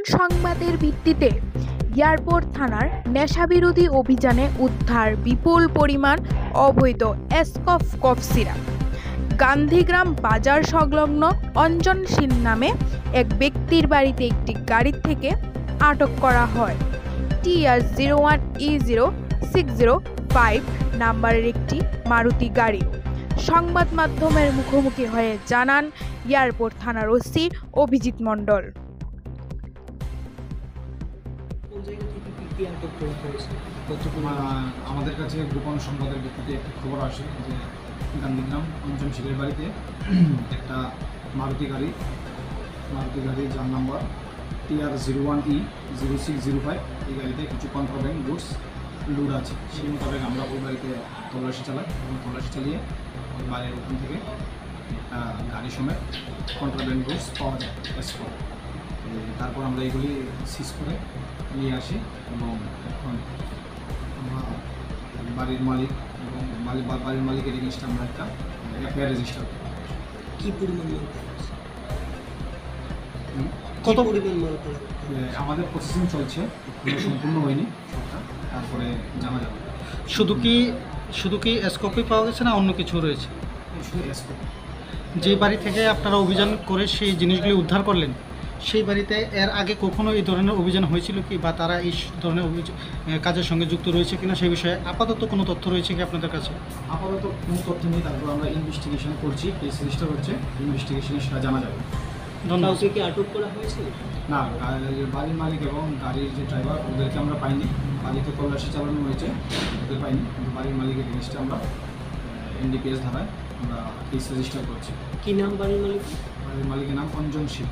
গোপন সংবাদের ভিত্তিতে এয়ারপোর্ট থানার নেশাবিরোধী অভিযানে উদ্ধার বিপুল পরিমাণ অবৈধ এসকফ কফ সিরাপ। গান্ধীগ্রাম বাজার সংলগ্ন অঞ্জন শীল নামে এক ব্যক্তির বাড়িতে একটি গাড়ি থেকে আটক করা হয় TR01E0605 নাম্বারের একটি মারুতি গাড়ি। সংবাদ মাধ্যমের মুখোমুখি হয়ে জানান এয়ারপোর্ট থানার ওসি অভিজিৎ মণ্ডল। আমাদের কাছে গোপন সংবাদের ভিত্তিতে একটি খবর আসে যে গান্ধীগ্রাম অঞ্জন শীলের বাড়িতে একটা মারুতি গাড়ি যার নাম্বার TR01E0605 এই গাড়িতে কিছু কন্ট্রাব্যান্ড গুডস লোড আছে। সেই মোতাবেক আমরা ওই বাড়িতে তল্লাশি চালাই এবং তল্লাশি চালিয়ে ওই বাড়ির ওখান থেকে গাড়ি সমেত কন্ট্রাব্যান্ড গুডস পাওয়া যায় এসকফ। তারপর আমরা এগুলি সিজ করে নিয়ে আসি এবং এখন আমরা বাড়ির মালিক এবং বাড়ির মালিকের এগেইনস্টে আমরা একটা এফআইআর রেজিস্টার করি। কী পরিমাণ কত পরিমাণ আমাদের প্রসেসিং চলছে, সম্পূর্ণ হয়নি সবটা, তারপরে জানা যাবে। শুধু কি এসকপই পাওয়া গেছে না অন্য কিছু রয়েছে? শুধু এসকপ। যে বাড়ি থেকে আপনারা অভিযান করে সেই জিনিসগুলি উদ্ধার করলেন, সেই বাড়িতে এর আগে কখনো এই ধরনের অভিযান হয়েছিল কি, বা তারা এই ধরনের কাজের সঙ্গে যুক্ত রয়েছে কিনা সেই বিষয়ে আপাতত কোনো তথ্য রয়েছে কি আপনাদের কাছে? আপাতত কোনো তথ্য নেই, তারপর আমরা ইনভেস্টিগেশন করছি, কেস রেজিস্টার হচ্ছে, ইনভেস্টিগেশনে সেটা জানা যাবে। ধন্যবাদ। কি আটক করা হয়েছে? না, বাড়ির মালিক এবং গাড়ির যে ড্রাইভার ওদেরকে আমরা পাইনি। বাড়িতে তল্লাশি চালানো হয়েছে, ওদের পাইনি, কিন্তু বাড়ির মালিকের এগেইনস্টে আমরা NDPS ধারায় আমরা কেস রেজিস্টার করছি। কী নাম বাড়ির মালিক? বাড়ির মালিকের নাম অঞ্জন শীল।